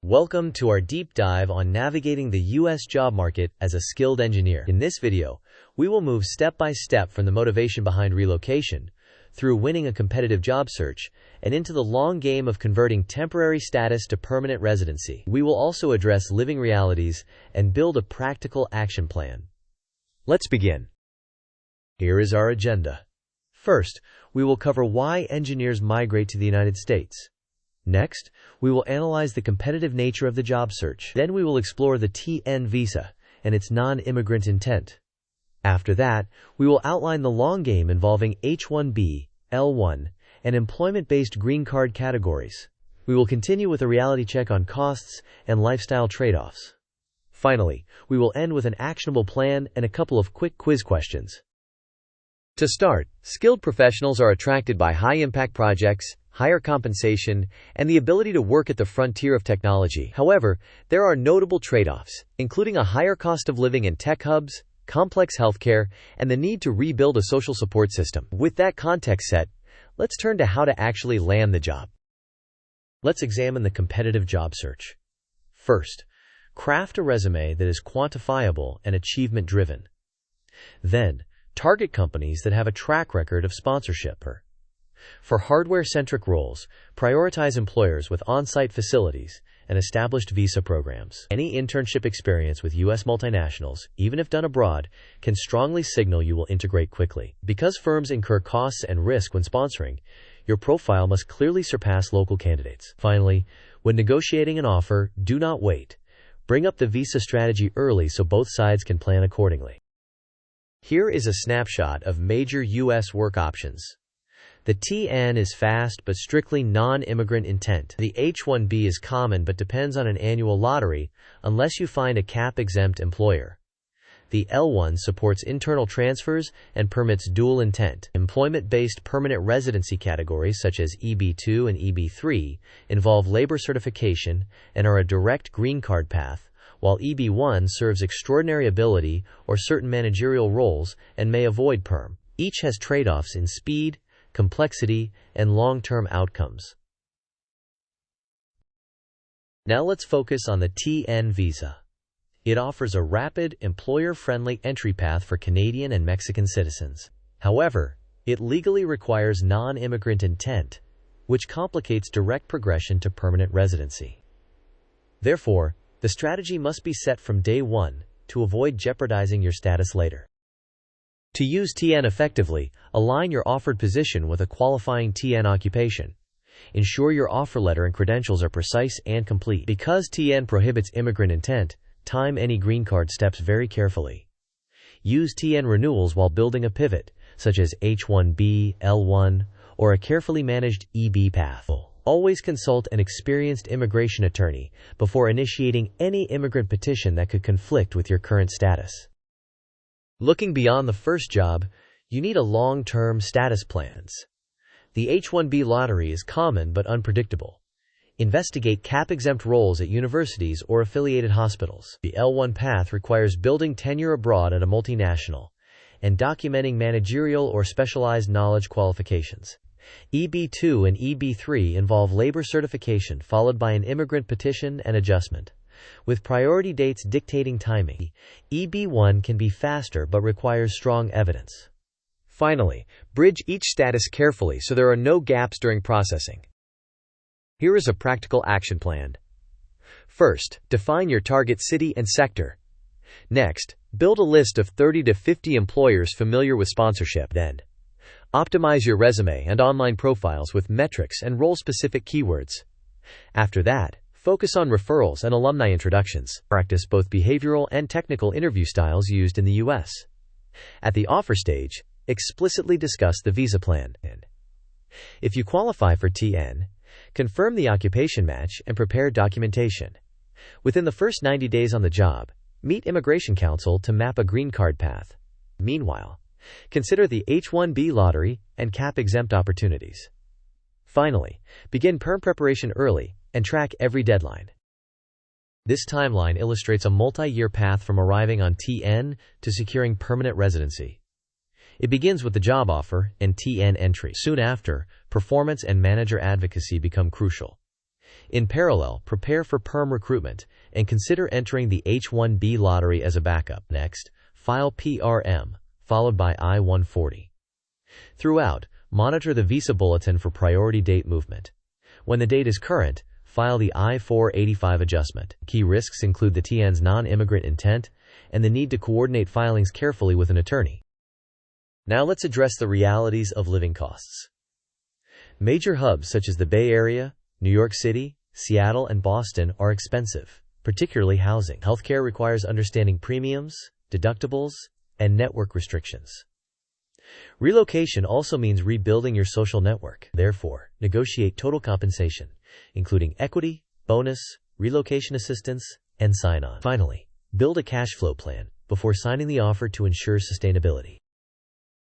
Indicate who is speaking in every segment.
Speaker 1: Welcome to our deep dive on navigating the U.S. job market as a skilled engineer. In this video, we will move step by step from the motivation behind relocation, through winning a competitive job search, and into the long game of converting temporary status to permanent residency. We will also address living realities and build a practical action plan. Let's begin. Here is our agenda. First, we will cover why engineers migrate to the United States. Next, we will analyze the competitive nature of the job search. Then we will explore the TN visa and its non-immigrant intent. After that, we will outline the long game involving H-1B, L-1, and employment-based green card categories. We will continue with a reality check on costs and lifestyle trade-offs. Finally, we will end with an actionable plan and a couple of quick quiz questions. To start, skilled professionals are attracted by high-impact projects, higher compensation, and the ability to work at the frontier of technology. However, there are notable trade-offs, including a higher cost of living in tech hubs, complex healthcare, and the need to rebuild a social support system. With that context set, let's turn to how to actually land the job. Let's examine the competitive job search. First, craft a resume that is quantifiable and achievement-driven. Then, target companies that have a track record of sponsorship. For hardware-centric roles, prioritize employers with on-site facilities and established visa programs. Any internship experience with U.S. multinationals, even if done abroad, can strongly signal you will integrate quickly. Because firms incur costs and risk when sponsoring, your profile must clearly surpass local candidates. Finally, when negotiating an offer, do not wait. Bring up the visa strategy early so both sides can plan accordingly. Here is a snapshot of major U.S. work options. The TN is fast but strictly non-immigrant intent. The H-1B is common but depends on an annual lottery unless you find a cap-exempt employer. The L-1 supports internal transfers and permits dual intent. Employment-based permanent residency categories such as EB-2 and EB-3 involve labor certification and are a direct green card path, while EB-1 serves extraordinary ability or certain managerial roles and may avoid perm. Each has trade-offs in speed, complexity, and long-term outcomes. Now let's focus on the TN visa. It offers a rapid, employer-friendly entry path for Canadian and Mexican citizens. However, it legally requires non-immigrant intent, which complicates direct progression to permanent residency. Therefore, the strategy must be set from day one to avoid jeopardizing your status later. To use TN effectively, align your offered position with a qualifying TN occupation. Ensure your offer letter and credentials are precise and complete. Because TN prohibits immigrant intent, time any green card steps very carefully. Use TN renewals while building a pivot, such as H-1B, L-1, or a carefully managed EB path. Always consult an experienced immigration attorney before initiating any immigrant petition that could conflict with your current status. Looking beyond the first job, you need a long-term status plans. The H-1B lottery is common but unpredictable. Investigate cap-exempt roles at universities or affiliated hospitals. The L-1 path requires building tenure abroad at a multinational and documenting managerial or specialized knowledge qualifications. EB-2 and EB-3 involve labor certification followed by an immigrant petition and adjustment, with priority dates dictating timing. EB-1 can be faster but requires strong evidence. Finally, bridge each status carefully so there are no gaps during processing. Here is a practical action plan. First, define your target city and sector. Next, build a list of 30 to 50 employers familiar with sponsorship. Then, optimize your resume and online profiles with metrics and role-specific keywords. After that, focus on referrals and alumni introductions. Practice both behavioral and technical interview styles used in the U.S. At the offer stage, explicitly discuss the visa plan. If you qualify for TN, confirm the occupation match and prepare documentation. Within the first 90 days on the job, meet Immigration Counsel to map a green card path. Meanwhile, consider the H-1B lottery and cap-exempt opportunities. Finally, begin perm preparation early and track every deadline. This timeline illustrates a multi-year path from arriving on TN to securing permanent residency. It begins with the job offer and TN entry. Soon after, performance and manager advocacy become crucial. In parallel, prepare for perm recruitment and consider entering the H-1B lottery as a backup. Next, file PRM, followed by I-140. Throughout, monitor the visa bulletin for priority date movement. When the date is current, file the I-485 adjustment. Key risks include the TN's non-immigrant intent and the need to coordinate filings carefully with an attorney. Now let's address the realities of living costs. Major hubs such as the Bay Area, New York City, Seattle, and Boston are expensive, particularly housing. Healthcare requires understanding premiums, deductibles, and network restrictions. Relocation also means rebuilding your social network. Therefore, negotiate total compensation, including equity, bonus, relocation assistance, and sign-on. Finally, build a cash flow plan before signing the offer to ensure sustainability.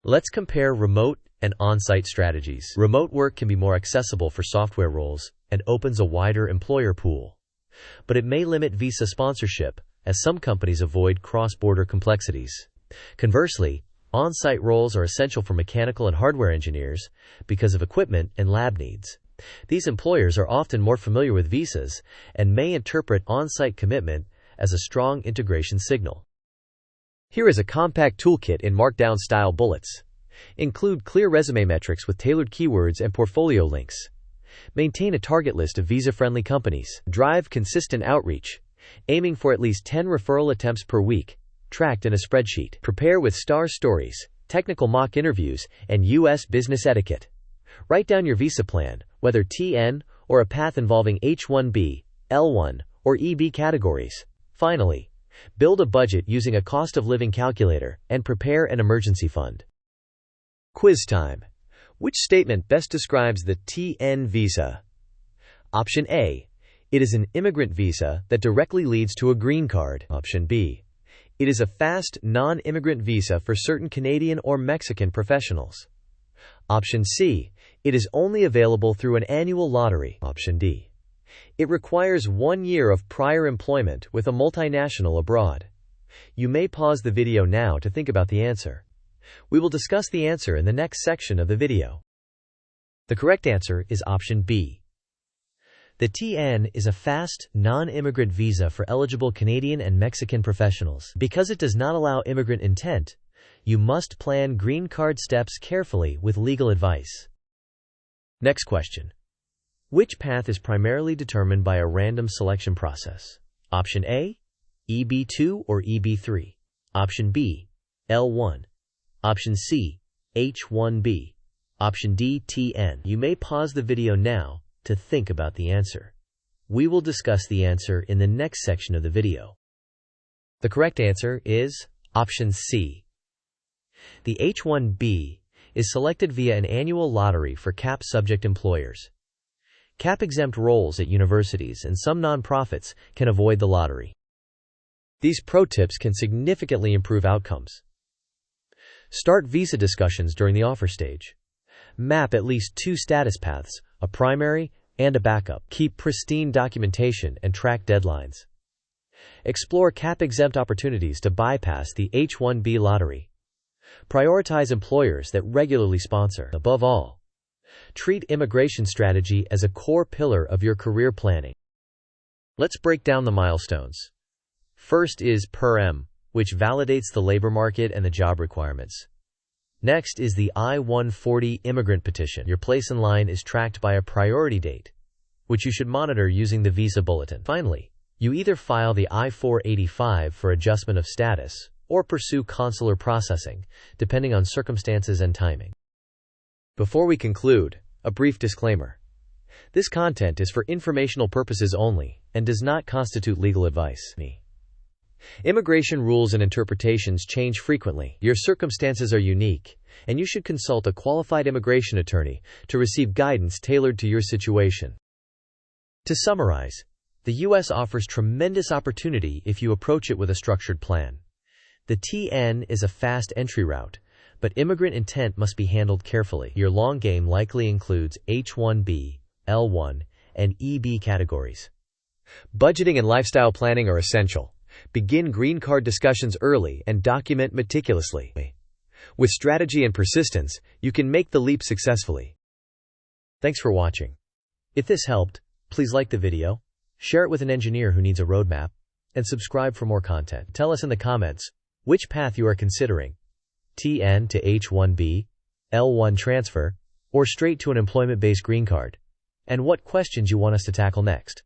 Speaker 1: Let's compare remote and on-site strategies. Remote work can be more accessible for software roles and opens a wider employer pool. But it may limit visa sponsorship, as some companies avoid cross-border complexities. Conversely, on-site roles are essential for mechanical and hardware engineers because of equipment and lab needs. These employers are often more familiar with visas and may interpret on-site commitment as a strong integration signal. Here is a compact toolkit in Markdown-style bullets. Include clear resume metrics with tailored keywords and portfolio links. Maintain a target list of visa-friendly companies. Drive consistent outreach, aiming for at least 10 referral attempts per week, tracked in a spreadsheet. Prepare with star stories, technical mock interviews, and U.S. business etiquette. Write down your visa plan, whether TN or a path involving H-1B, L-1, or EB categories. Finally, build a budget using a cost of living calculator and prepare an emergency fund. Quiz time. Which statement best describes the TN visa? Option A. It is an immigrant visa that directly leads to a green card. Option B. It is a fast, non-immigrant visa for certain Canadian or Mexican professionals. Option C. It is only available through an annual lottery. Option D. It requires 1 year of prior employment with a multinational abroad. You may pause the video now to think about the answer. We will discuss the answer in the next section of the video. The correct answer is option B. The TN is a fast, non-immigrant visa for eligible Canadian and Mexican professionals. Because it does not allow immigrant intent, you must plan green card steps carefully with legal advice. Next question. Which path is primarily determined by a random selection process? Option A, EB2 or EB3. Option B, L1. Option C, H1B. Option D, TN. You may pause the video now to think about the answer. We will discuss the answer in the next section of the video. The correct answer is option C. The H-1B is selected via an annual lottery for CAP-subject employers. CAP-exempt roles at universities and some nonprofits can avoid the lottery. These pro tips can significantly improve outcomes. Start visa discussions during the offer stage. Map at least 2 status paths, a primary and a backup. Keep pristine documentation and track deadlines. Explore CAP-exempt opportunities to bypass the H-1B lottery. Prioritize employers that regularly sponsor. Above all, treat immigration strategy as a core pillar of your career planning. Let's break down the milestones. First is PRM, which validates the labor market and the job requirements. Next is the I-140 immigrant petition. Your place in line is tracked by a priority date, which you should monitor using the visa bulletin. Finally, you either file the I-485 for adjustment of status or pursue consular processing, depending on circumstances and timing. Before we conclude, a brief disclaimer. This content is for informational purposes only and does not constitute legal advice. Immigration rules and interpretations change frequently. Your circumstances are unique, and you should consult a qualified immigration attorney to receive guidance tailored to your situation. To summarize, the U.S. offers tremendous opportunity if you approach it with a structured plan. The TN is a fast entry route, but immigrant intent must be handled carefully. Your long game likely includes H-1B, L-1, and EB categories. Budgeting and lifestyle planning are essential. Begin green card discussions early and document meticulously. With strategy and persistence, you can make the leap successfully. Thanks for watching. If this helped, Please like the video, share it with an engineer who needs a roadmap, and subscribe for more content. Tell us in the comments which path you are considering: TN to H-1B, L-1 transfer, or straight to an employment-based green card, and what questions you want us to tackle next.